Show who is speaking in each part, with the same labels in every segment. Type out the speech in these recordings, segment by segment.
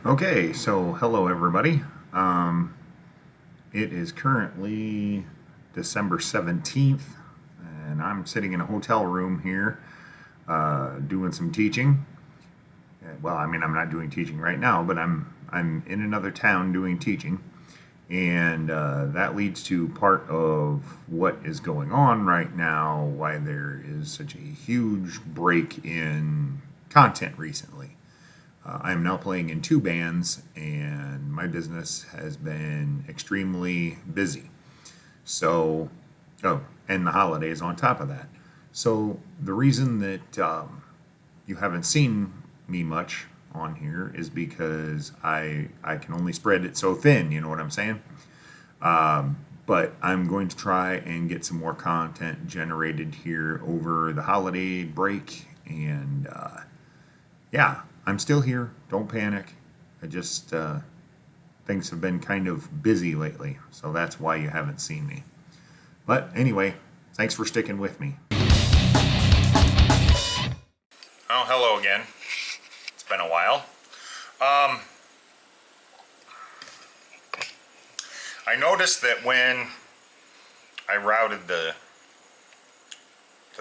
Speaker 1: Okay, so hello everybody. Um, it is currently December 17th, and I'm sitting in a hotel room here doing some teaching. Well, I mean, I'm not doing teaching right now, but I'm in another town doing teaching, and that leads to part of what is going on right now, why there is such a huge break in content recently. I am now playing in two bands, and my business has been extremely busy. So, oh, and the holidays on top of that. So, the reason that you haven't seen me much on here is because I can only spread it so thin, you know what I'm saying? But I'm going to try and get some more content generated here over the holiday break, and yeah, I'm still here. Don't panic. I just things have been kind of busy lately, so that's why you haven't seen me. But anyway, thanks for sticking with me. Oh, hello again. It's been a while. Um, I noticed that when I routed the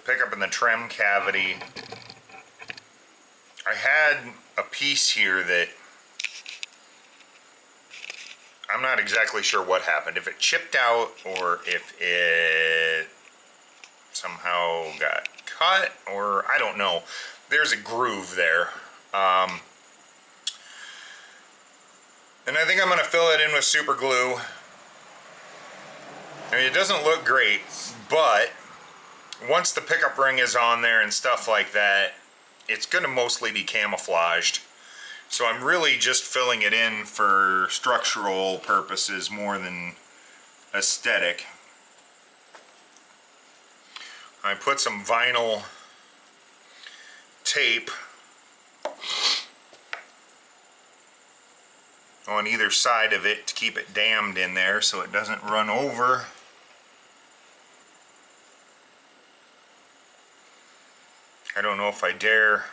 Speaker 1: pickup and the trim cavity, I had a piece here that I'm not exactly sure what happened. If it chipped out or if it somehow got cut, or I don't know. There's a groove there. And I think I'm going to fill it in with super glue. I mean, it doesn't look great, but once the pickup ring is on there and stuff like that, it's going to mostly be camouflaged. So I'm really just filling it in for structural purposes more than aesthetic. I put some vinyl tape on either side of it to keep it dammed in there so it doesn't run over. I don't know if I dare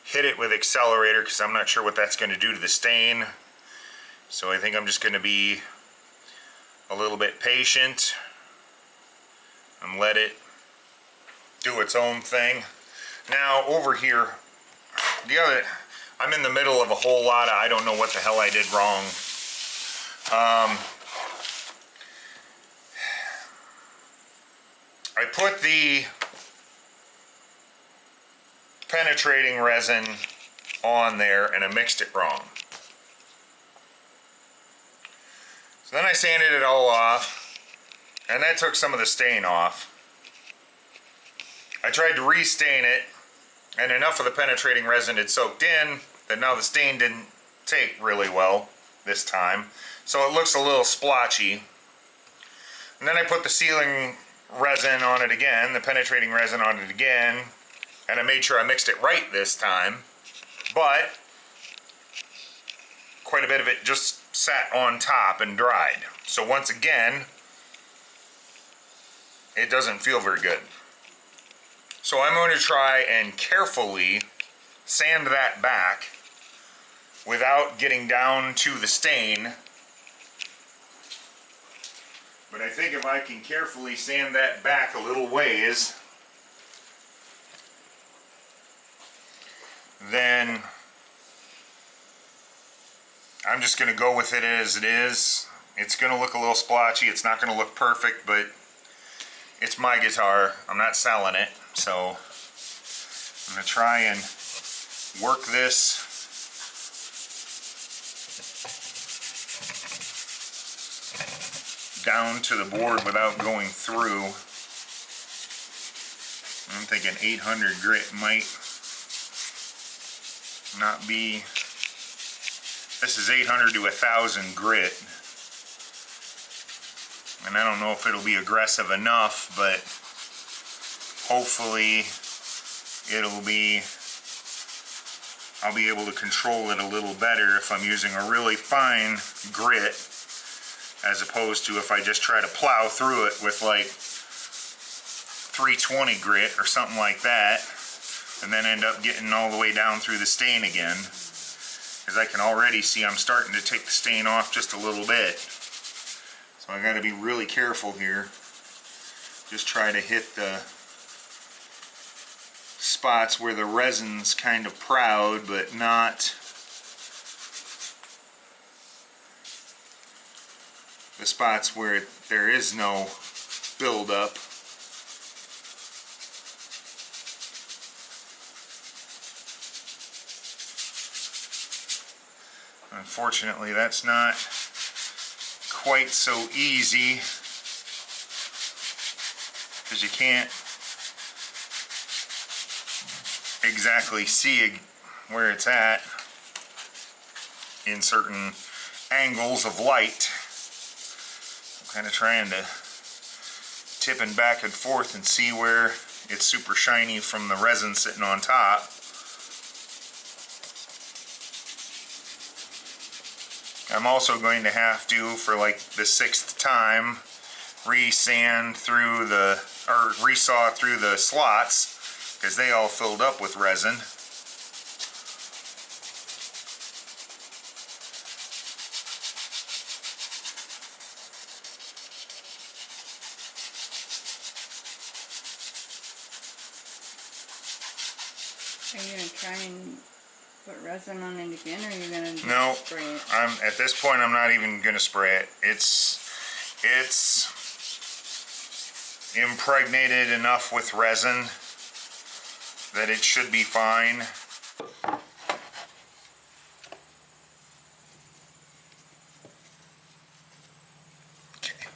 Speaker 1: hit it with accelerator because I'm not sure what that's going to do to the stain. So I think I'm just going to be a little bit patient and let it do its own thing. Now over here, I'm in the middle of a whole lot of I don't know what the hell I did wrong. I put the penetrating resin on there and I mixed it wrong. So then I sanded it all off, and that took some of the stain off. I tried to restain it, and enough of the penetrating resin had soaked in that now the stain didn't take really well this time. So it looks a little splotchy. And then I put the sealing resin on it again, the penetrating resin on it again, and I made sure I mixed it right this time. But quite a bit of it just sat on top and dried. So once again, it doesn't feel very good. So I'm going to try and carefully sand that back without getting down to the stain. But I think if I can carefully sand that back a little ways, then I'm just going to go with it as it is. It's going to look a little splotchy. It's not going to look perfect, but it's my guitar. I'm not selling it. So I'm going to try and work this down to the board without going through. I'm thinking 800 grit might not be. This is 800 to 1,000 grit. And I don't know if it'll be aggressive enough, but hopefully I'll be able to control it a little better if I'm using a really fine grit as opposed to if I just try to plow through it with like 320 grit or something like that and then end up getting all the way down through the stain again. because I can already see I'm starting to take the stain off just a little bit. So I got to be really careful here. Just try to hit the spots where the resin's kind of proud, but not the spots where there is no buildup. Unfortunately, that's not quite so easy because you can't exactly see where it's at in certain angles of light. I'm kind of trying to tipping back and forth and see where it's super shiny from the resin sitting on top. I'm also going to have to, for like the 6th time, re-sand through the, or resaw through the slots, because they all filled up with resin.
Speaker 2: Are you going to try and put resin on it again, or are you going to
Speaker 1: No,
Speaker 2: spray it?
Speaker 1: at this point I'm not even going to spray it. It's impregnated enough with resin that it should be fine. Okay.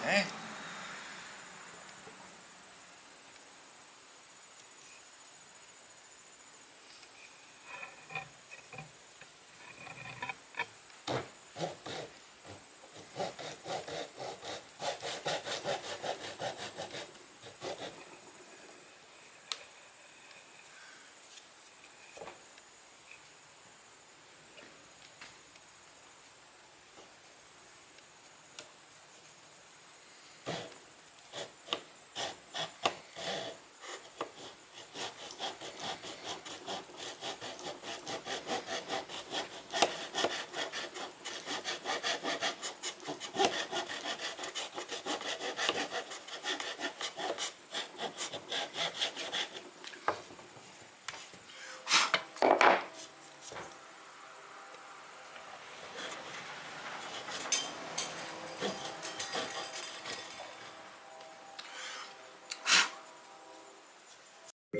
Speaker 1: Okay.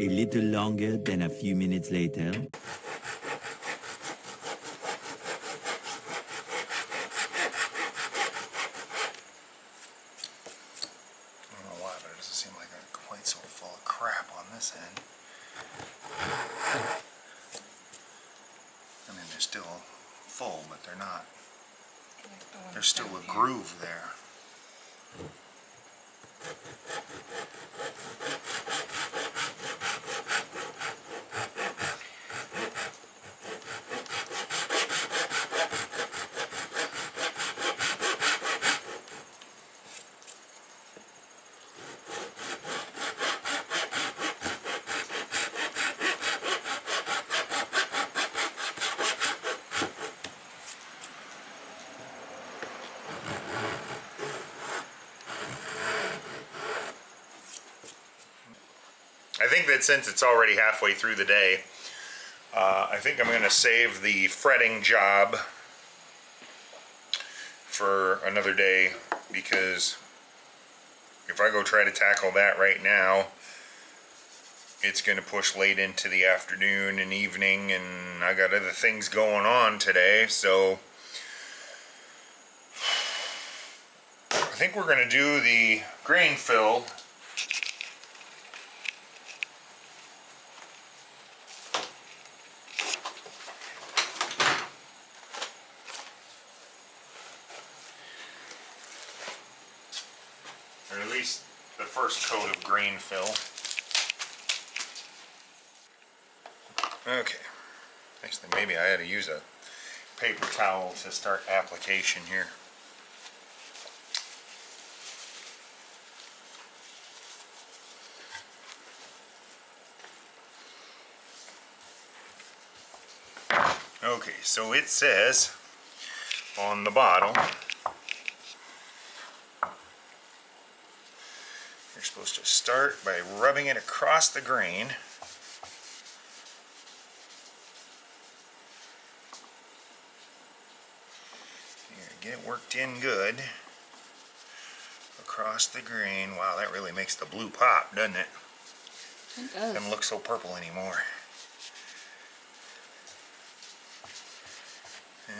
Speaker 3: A little longer than a few minutes later.
Speaker 1: I don't know why, but it doesn't seem like I'm quite so full of crap on this end. I mean, they're still full, but they're not. There's still a groove there. I think that since it's already halfway through the day, I think I'm going to save the fretting job for another day, because if I go try to tackle that right now, it's going to push late into the afternoon and evening, and I got other things going on today, so I think we're going to do the grain fill or at least the first coat of grain fill. Okay, actually maybe I had to use a paper towel to start application here. Okay, so it says on the bottle you're supposed to start by rubbing it across the grain. Get it worked in good across the grain. Wow, that really makes the blue pop, doesn't it?
Speaker 2: It does.
Speaker 1: Doesn't look so purple anymore. Eh?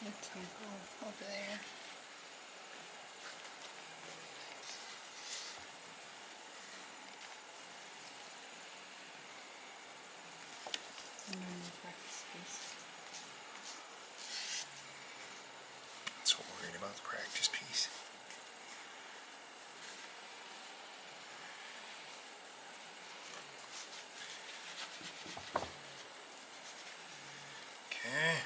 Speaker 2: Let's go over there. And then the practice piece.
Speaker 1: So worried about the practice piece. Okay.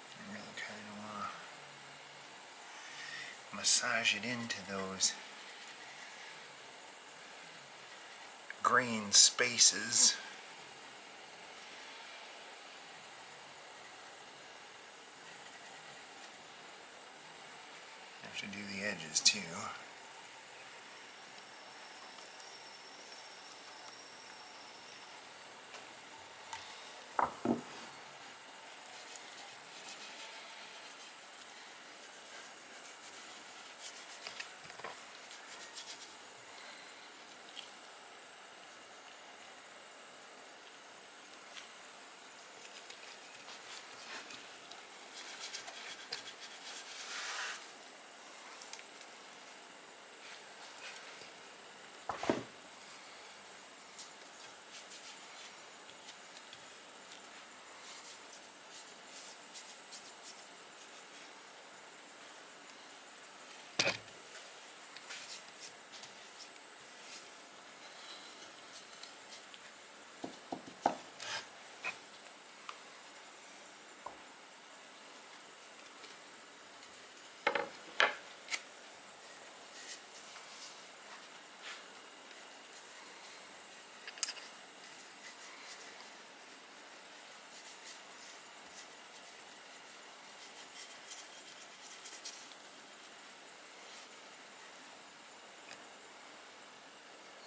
Speaker 1: I really kind of want to massage it into those grain spaces. Have to do the edges too.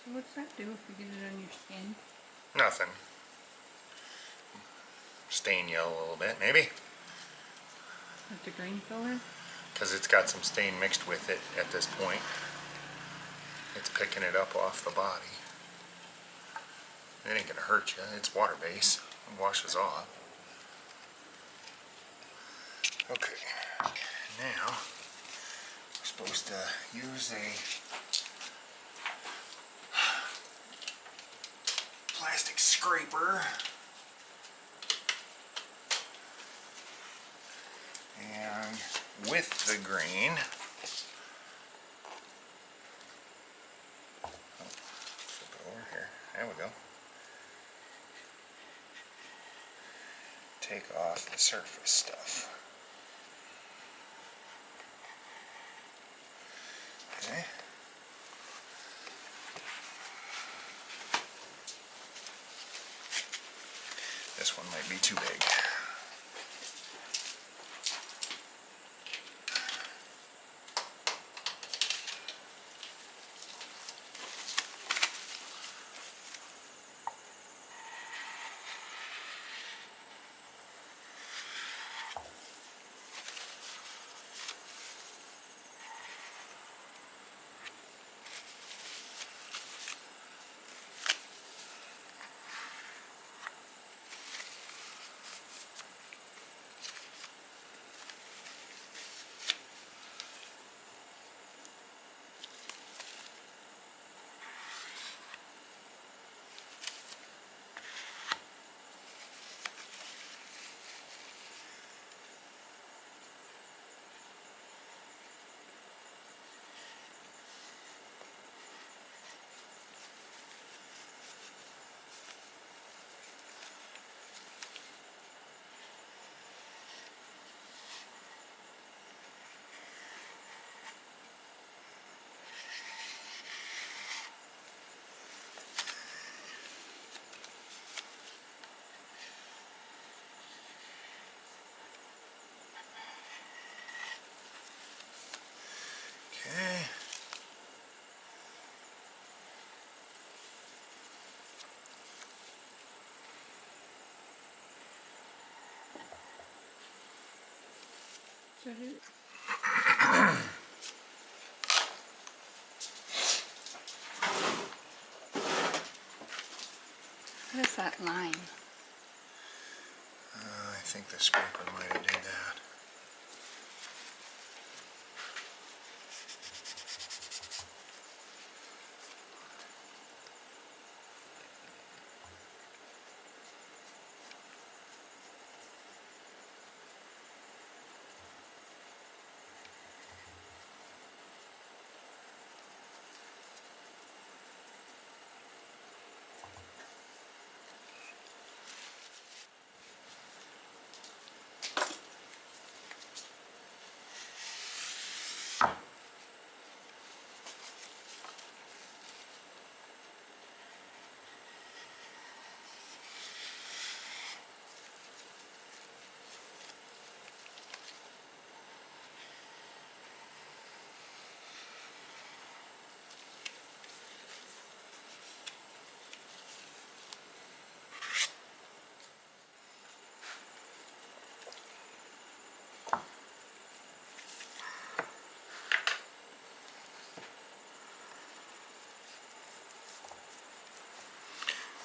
Speaker 2: So what's that do if you get it on your skin?
Speaker 1: Nothing. Stain you a little bit, maybe.
Speaker 2: With the green filler?
Speaker 1: Because it's got some stain mixed with it at this point. It's picking it up off the body. It ain't gonna hurt you. It's water based. It washes off. Okay. Now we're supposed to use a plastic scraper and with the grain, flip it over here, there we go, take off the surface stuff. Okay. This one might be too big.
Speaker 2: So do, what is that line?
Speaker 1: I think the scraper might have did that.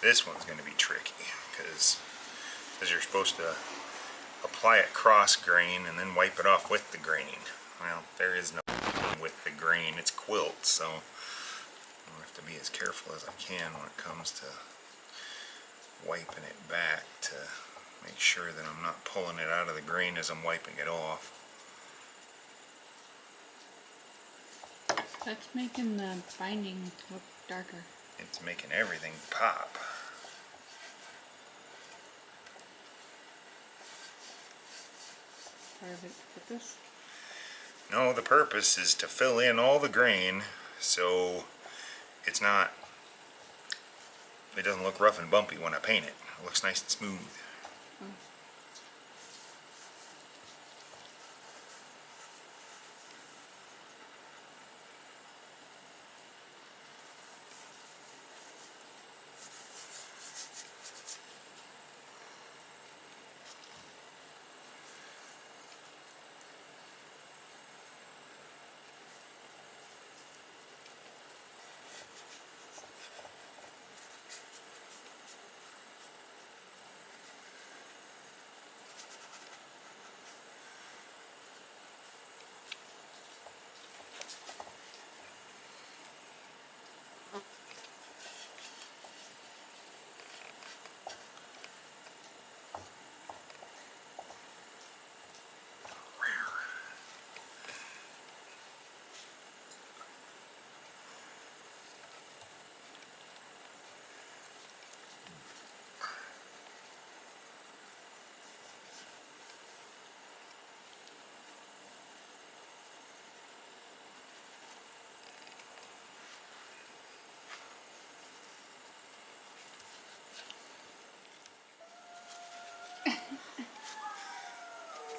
Speaker 1: This one's going to be tricky because you're supposed to apply it cross grain and then wipe it off with the grain. Well, there is no with the grain. It's quilt, so I have to be as careful as I can when it comes to wiping it back to make sure that I'm not pulling it out of the grain as I'm wiping it off.
Speaker 2: That's making the binding look darker.
Speaker 1: It's making everything pop.
Speaker 2: Part of it with this.
Speaker 1: No, the purpose is to fill in all the grain so it doesn't look rough and bumpy when I paint it. It looks nice and smooth.
Speaker 2: Oh.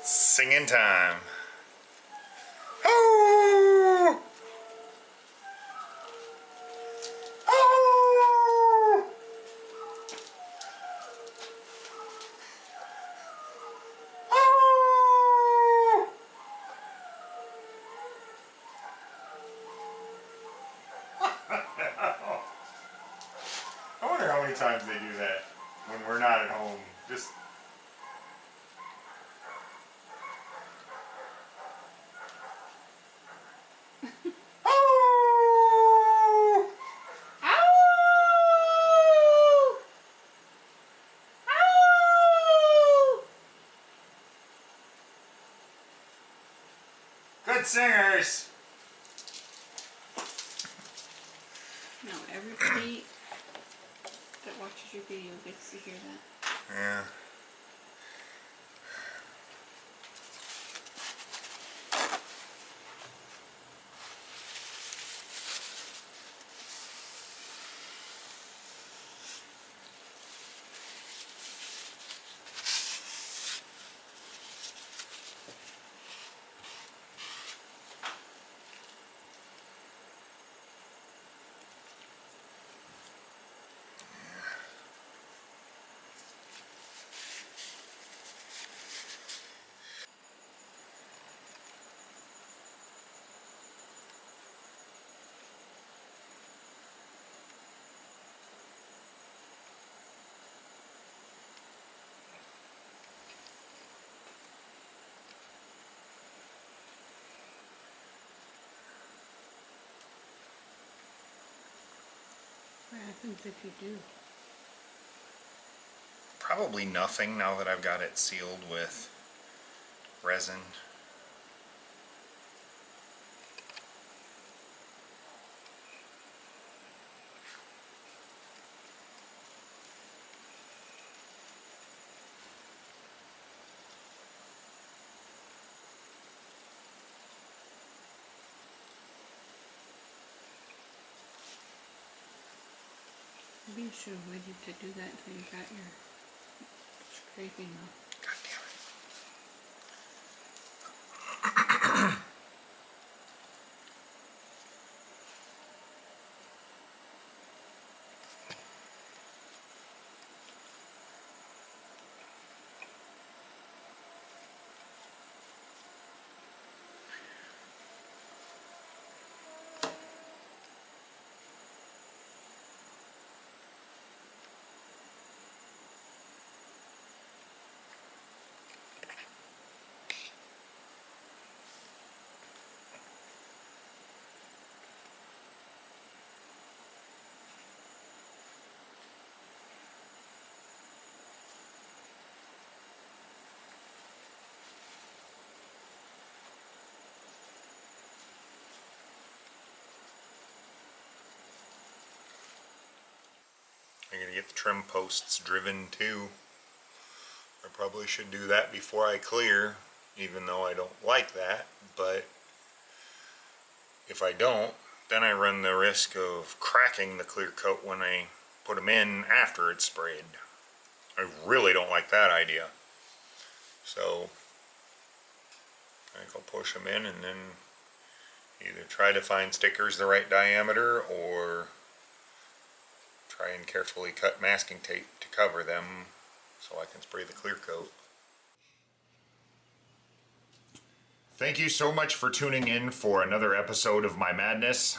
Speaker 1: Singing time. Oh! Oh! Oh! I wonder how many times they do that when we're not at home. Just oh!
Speaker 2: Ow! Ow!
Speaker 1: Good singers.
Speaker 2: No, everybody that watches your video gets to hear that.
Speaker 1: Yeah.
Speaker 2: happens if you do?
Speaker 1: Probably nothing now that I've got it sealed with resin.
Speaker 2: Maybe you should have waited to do that until you got your scraping off.
Speaker 1: God damn it. I'm going to get the trim posts driven too. I probably should do that before I clear, even though I don't like that, but if I don't, then I run the risk of cracking the clear coat when I put them in after it's sprayed. I really don't like that idea. So I think I'll push them in and then either try to find stickers the right diameter or try and carefully cut masking tape to cover them so I can spray the clear coat. Thank you so much for tuning in for another episode of my madness.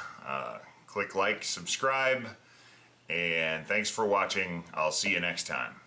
Speaker 1: Click like, subscribe, and thanks for watching. I'll see you next time.